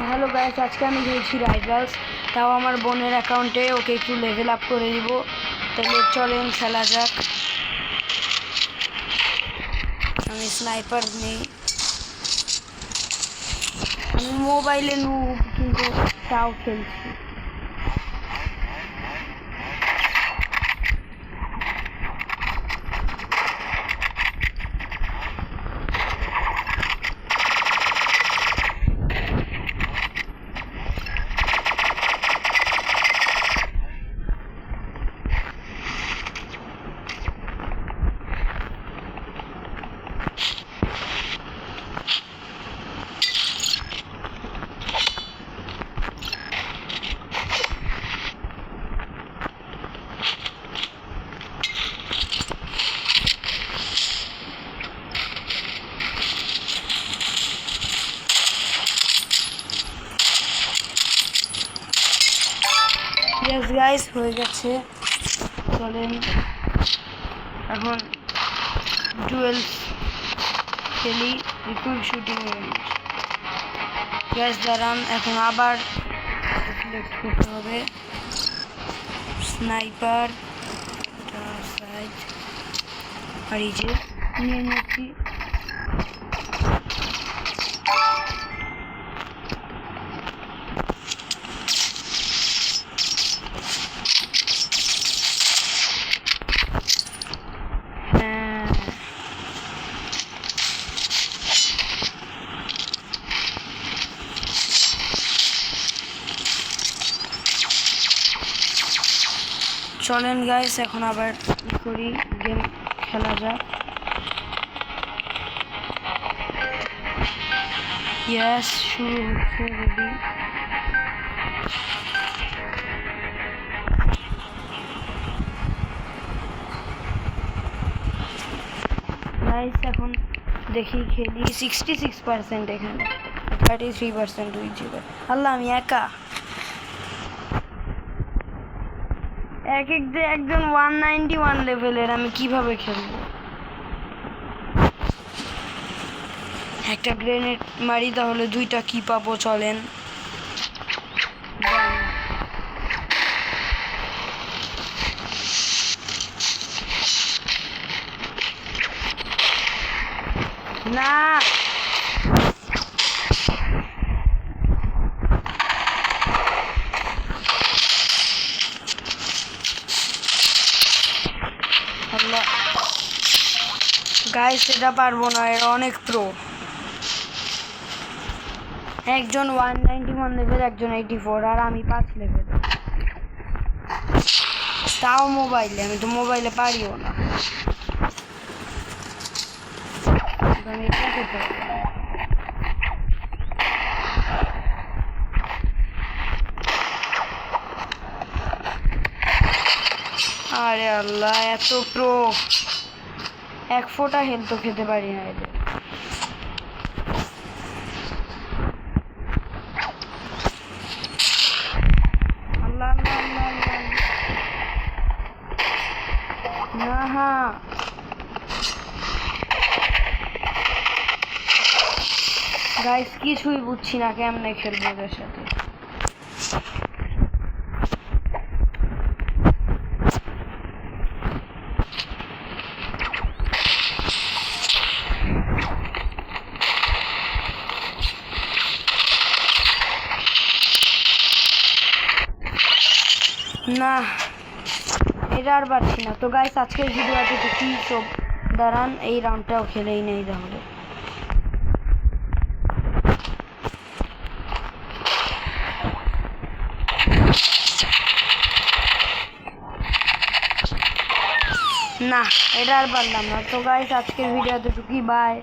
Hello guys, আজকে আমি খেলছি রাইভালস। তাও আমার বোনের অ্যাকাউন্টে ওকে একটু লেভেল আপ করে দিব। তাহলে চলেন খেলা যাক। আমি স্নাইপার নেই, আমি মোবাইলে নুব, কিন্তু তাও খেলছি। ইয়েস গাইস, হয়ে গেছে। চলেন এখন ডুয়েল খেলি, রিকুইক শুটিং রেঞ্জ। গ্যাস দাঁড়ান, এখন আবার সিলেক্ট করতে হবে স্নাইপার সাইড। আর এই যে নিয়ে নিচ্ছি। চলেন গাইস, এখন আবার করি, গেম খেলা যাক। ইয়েস, শুরু হচ্ছে। রেডি। গাইস এখন দেখি খেলি। 66% এখানে, 33% হয়েছিল। আল্লাহ, আমি একা। একজন 191 লেভেলের, আমি কিভাবে খেলবো? একটা গ্রেনেড মারি, তাহলে দুইটা কি পাবো। চলেন। না, গাইস এটা পারবো না, এর অনেক প্রো। একজন 191 লেভেল, একজন 84, আর আমি 5 লেভেল। তাও মোবাইলে, আমি তো মোবাইলে পারিও না। আরে আল্লাহ, এত প্রো! এক ফোঁটা হেলথ খেতে পারি না এদের। আল্লাহ আল্লাহ আল্লাহ আল্লাহ। না, গাইস কিছুই বুঝছি না, কেমনে খেলবো ওদের সাথে। না, এটা আর পারছি না। তো গাইস আজকের ভিডিওতে তো কি সব, দাঁড়ান এই রাউন্ডটাও খেলেই নেই তাহলে। না, এটা আর পারলাম না। তো গাইস আজকের ভিডিওতে টুকি, বাই।